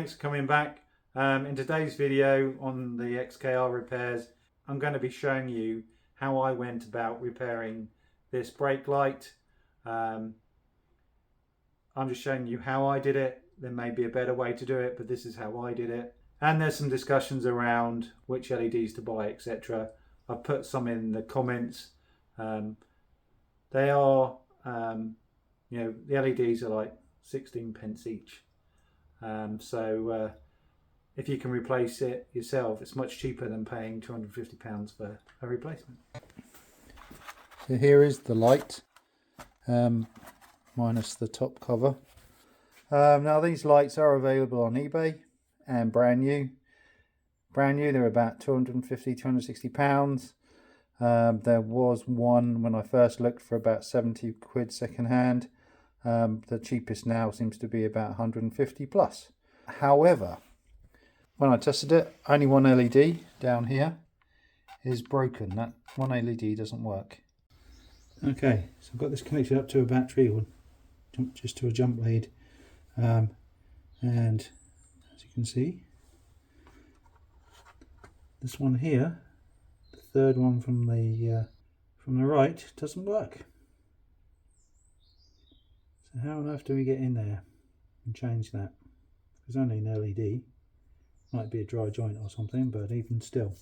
thanks for coming back. In today's video on the XK8 repairs, I'm going to be showing you how I went about repairing this brake light. I'm just showing you how I did it. There may be a better way to do it, but this is how I did it. And there's some discussions around which LEDs to buy, etc. I've put some in the comments. They are, the LEDs are like 16 pence each. So if you can replace it yourself, it's much cheaper than paying £250 for a replacement. So here is the light, minus the top cover. Now these lights are available on eBay and brand new. They're about £250, £260. There was one when I first looked for about 70 quid second hand. The cheapest now seems to be about 150 plus. However, when I tested it, only one LED down here is broken. That one LED doesn't work. Okay, so I've got this connected up to a battery, or just to a jump lead, and as you can see, this one here, the third one from the right, doesn't work. So how on earth do we get in there and change that? It's only an LED. Might be a dry joint or something, but even still,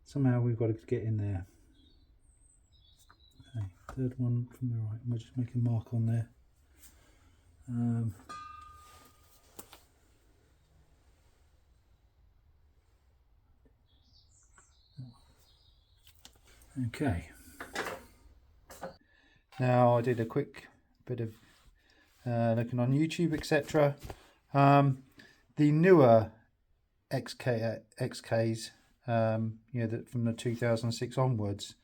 somehow we've got to get in there. Okay, third one from the right. We'll just make a mark on there. Okay. Now I did a quick bit of looking on YouTube, etc. The newer XKs, from the 2006 onwards,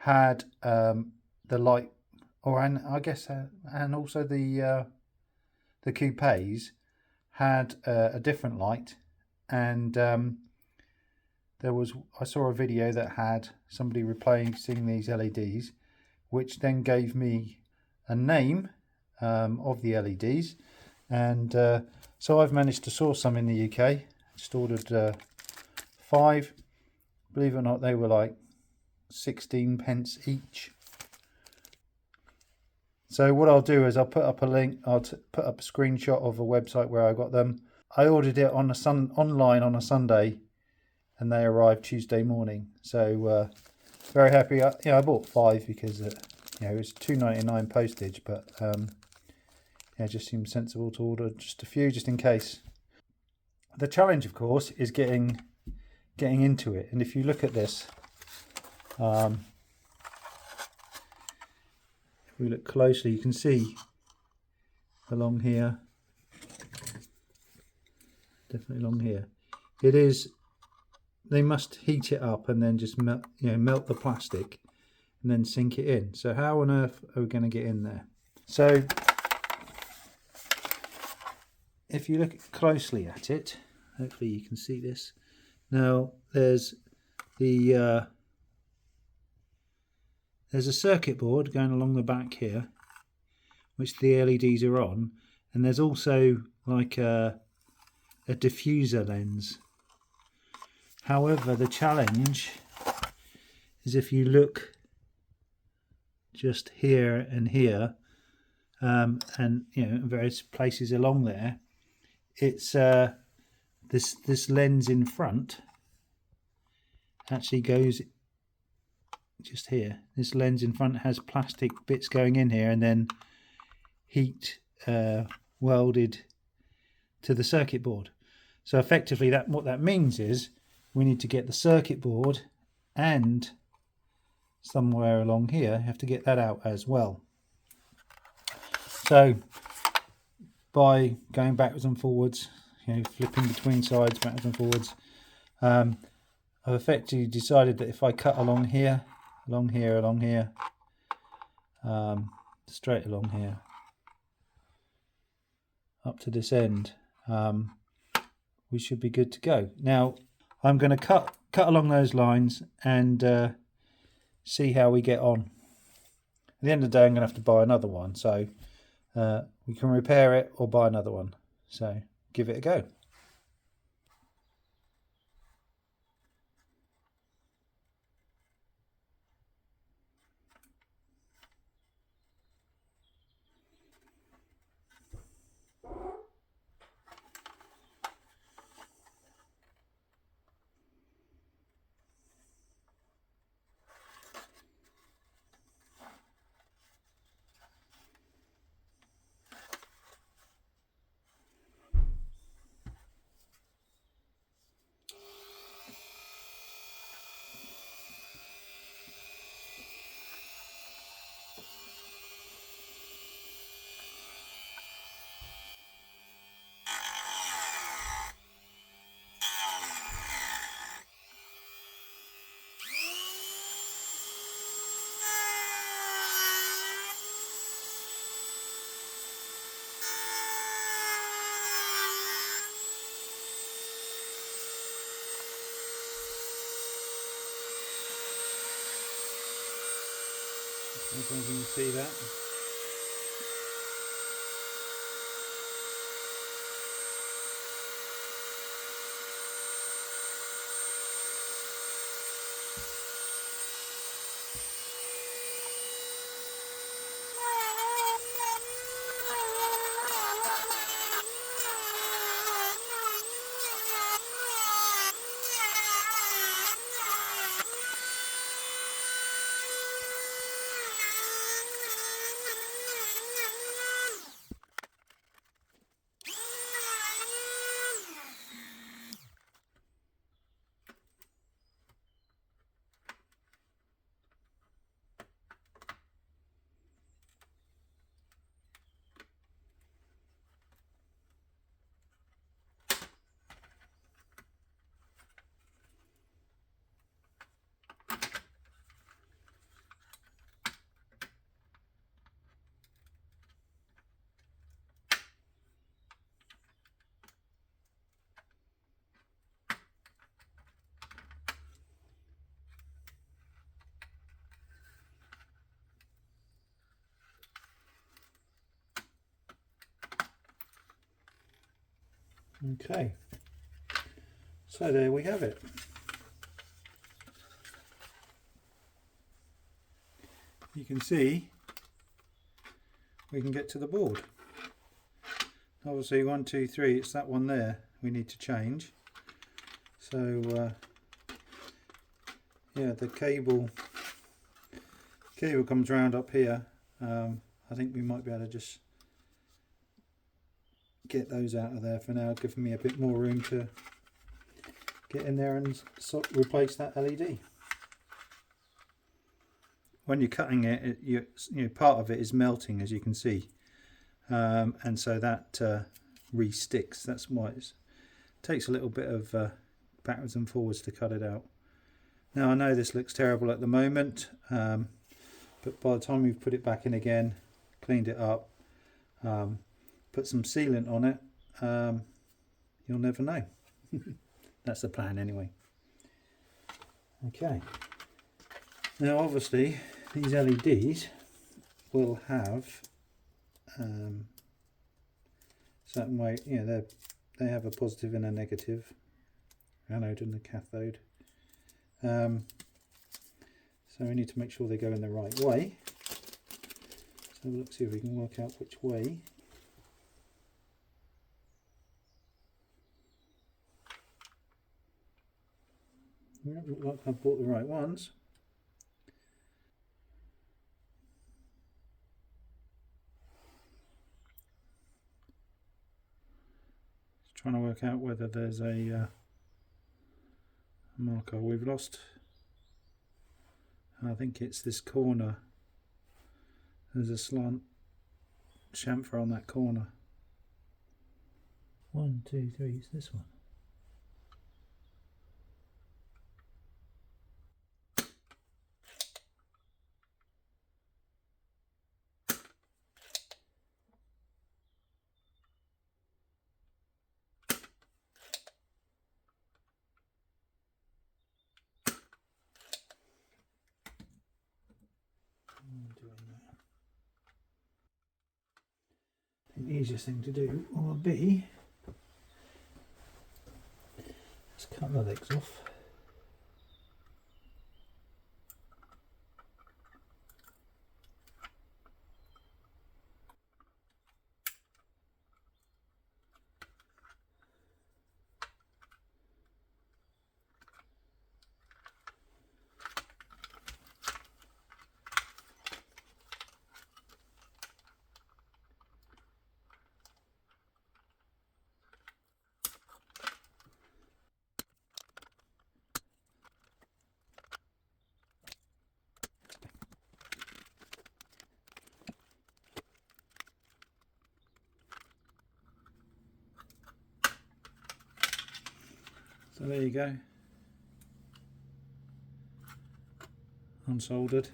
had the light, and also the coupes had a different light, and I saw a video that had somebody replacing these LEDs, which then gave me a name of the LEDs, and so I've managed to source some in the UK. Just ordered 5. Believe it or not, they were like 16 pence each. So what I'll do is I'll put up a link. I'll put up a screenshot of a website where I got them. I ordered it on online on a Sunday, and they arrived Tuesday morning. So very happy. I bought 5 because it was £2.99 postage, but it just seemed sensible to order just a few, just in case. The challenge, of course, is getting into it. And if you look at this, if we look closely, you can see along here, definitely along here, it is. They must heat it up and then just melt the plastic and then sink it in. So how on earth are we going to get in there? So if you look closely at it, hopefully you can see this. Now there's a circuit board going along the back here, which the LEDs are on, and there's also like a diffuser lens. However, the challenge is if you look just here and here, and various places along there, it's this lens in front actually goes just here. This lens in front has plastic bits going in here, and then heat welded to the circuit board. So effectively, what that means is we need to get the circuit board, and somewhere along here you have to get that out as well. So by going backwards and forwards, flipping between sides, backwards and forwards, I've effectively decided that if I cut along here, straight along here, up to this end, we should be good to go. Now I'm going to cut along those lines and see how we get on. At the end of the day, I'm going to have to buy another one, so we can repair it or buy another one. So give it a go. Sometimes you can see that. Okay, so there we have it. You can see we can get to the board. Obviously 1, 2, 3, it's that one there we need to change. So yeah, the cable comes round up here. I think we might be able to just get those out of there for now, giving me a bit more room to get in there and replace that LED. When you're cutting it, you know, part of it is melting, as you can see, and so that re-sticks. That's why it takes a little bit of backwards and forwards to cut it out. Now I know this looks terrible at the moment, but by the time we've put it back in again, cleaned it up, put some sealant on it, you'll never know. That's the plan anyway. Okay, now obviously these LEDs will have certain way, you know, they have a positive and a negative, anode and a cathode, so we need to make sure they go in the right way. So let's see if we can work out which way. Look like I've bought the right ones. Just trying to work out whether there's a marker we've lost. I think it's this corner. There's a slant chamfer on that corner. 1, 2, 3, it's this one. The easiest thing to do will be just cut the legs off. So there you go, unsoldered.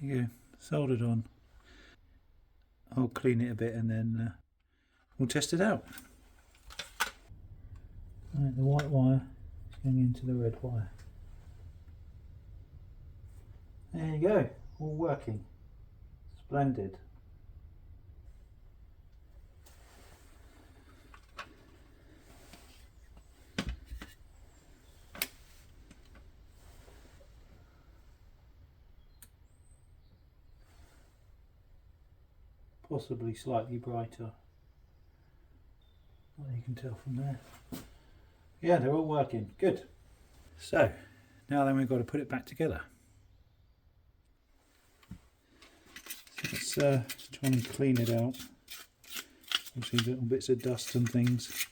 There you go, soldered on. I'll clean it a bit and then we'll test it out. Right, the white wire is going into the red wire. There you go, all working. Splendid. Possibly slightly brighter. Well, you can tell from there. Yeah, they're all working. Good. So, now then we've got to put it back together. So let's try and clean it out. Obviously little bits of dust and things.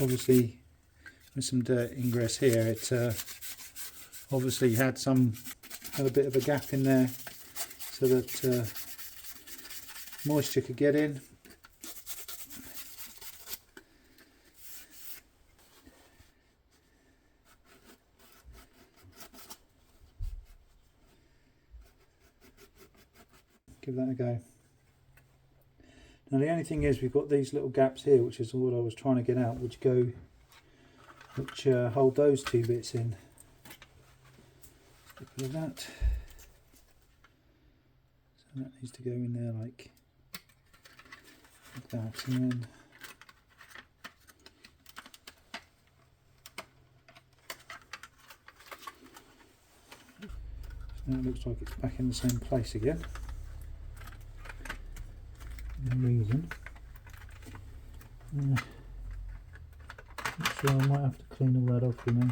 Obviously with some dirt ingress here, it obviously had a bit of a gap in there so that moisture could get in. Give that a go. Now the only thing is we've got these little gaps here, which is what I was trying to get out, which hold those two bits in. Get rid of that. So that needs to go in there like that, and then now it looks like it's back in the same place again. No reason. Not sure, I might have to clean all that off, you know.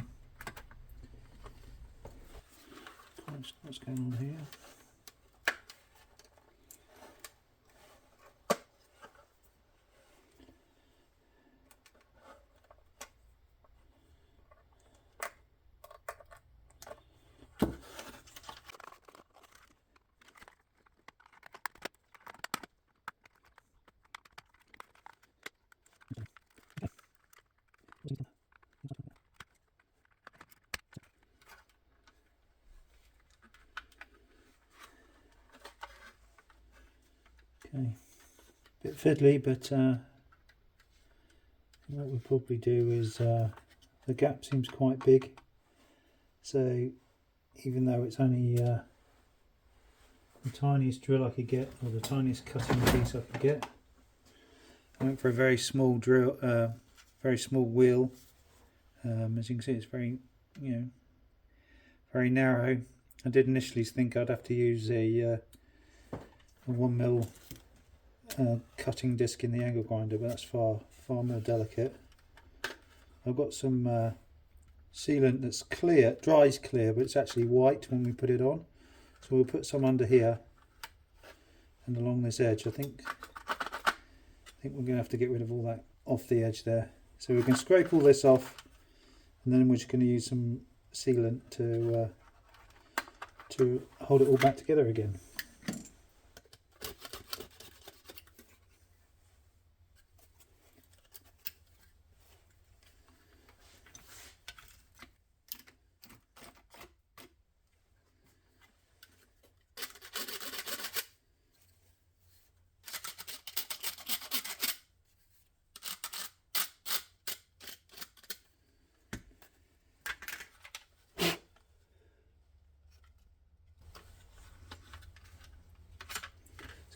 What's going on here? Okay, bit fiddly, but what we'll probably do is the gap seems quite big, so even though it's only the tiniest drill I could get, or the tiniest cutting piece I could get, I went for a very small drill, very small wheel. As you can see, it's very, very narrow. I did initially think I'd have to use a 1mm cutting disc in the angle grinder, but that's far more delicate. I've got some sealant that's clear, dries clear, but it's actually white when we put it on. So we'll put some under here and along this edge. I think we're going to have to get rid of all that off the edge there. So we can scrape all this off, and then we're just going to use some sealant to hold it all back together again.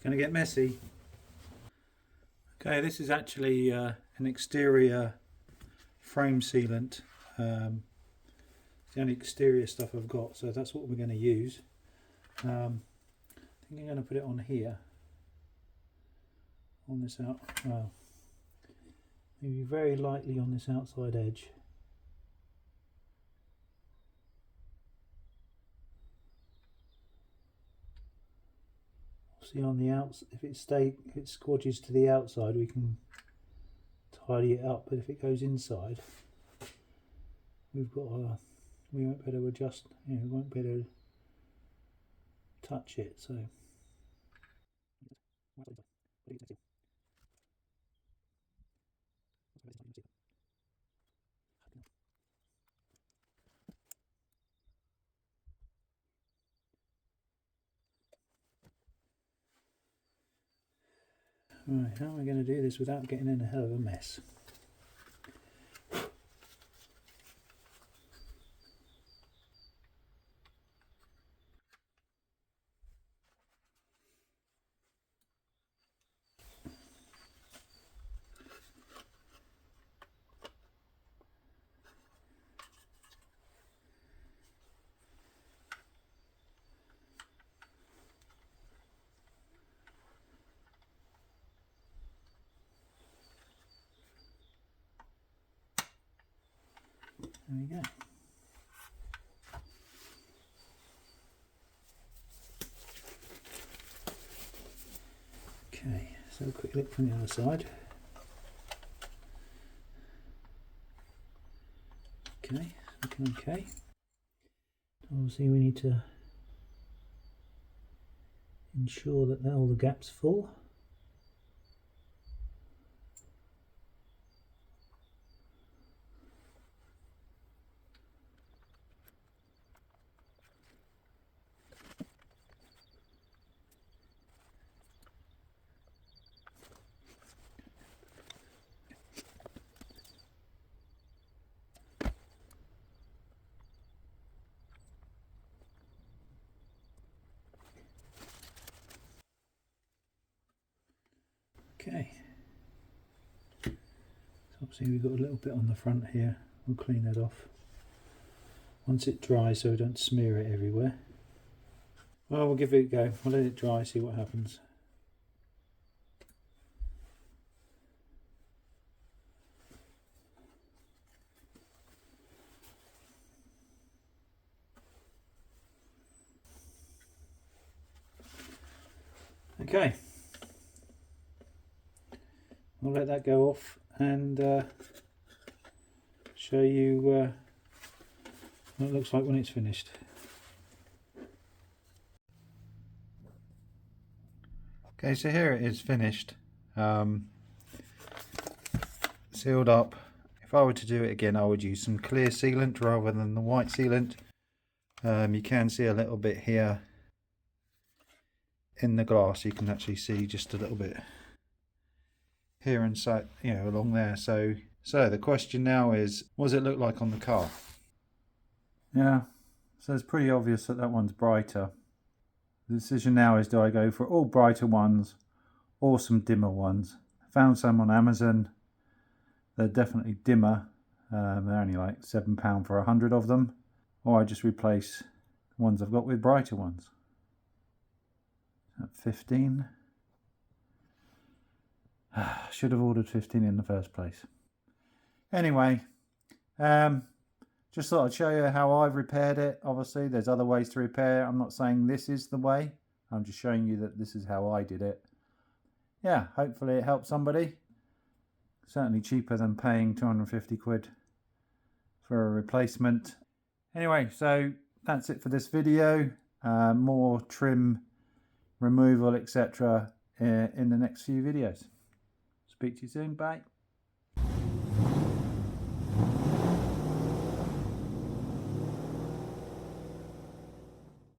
Going to get messy. Okay, this is actually an exterior frame sealant. It's the only exterior stuff I've got, so that's what we're going to use. I think I'm going to put it on here, on this well, maybe very lightly on this outside edge. See, on the outside, if it squodges to the outside, we can tidy it up, but if it goes inside, we won't be able to adjust, we won't be able to touch it. So Right, how am I going to do this without getting in a hell of a mess? There we go. Okay, so a quick look from the other side. Okay, looking okay. Obviously we need to ensure that all the gaps full. Okay, so obviously we've got a little bit on the front here. We'll clean that off once it dries so we don't smear it everywhere. Well, we'll give it a go. We'll let it dry, see what happens. Okay, I'll let that go off and show you what it looks like when it's finished. Okay, so here it is finished, sealed up. If I were to do it again, I would use some clear sealant rather than the white sealant. You can see a little bit here in the glass. You can actually see just a little bit here and so, you know, along there. So the question now is, what does it look like on the car? Yeah, so it's pretty obvious that that one's brighter. The decision now is, do I go for all brighter ones or some dimmer ones? I found some on Amazon. They're definitely dimmer. They're only like £7 for 100 of them. Or I just replace the ones I've got with brighter ones. At 15. Should have ordered 15 in the first place. Anyway, just thought I'd show you how I've repaired it. Obviously, there's other ways to repair it. I'm not saying this is the way. I'm just showing you that this is how I did it. Yeah, hopefully it helps somebody. Certainly cheaper than paying 250 quid for a replacement. Anyway, so that's it for this video. More trim, removal, etc. in the next few videos. Speak to you soon. Bye.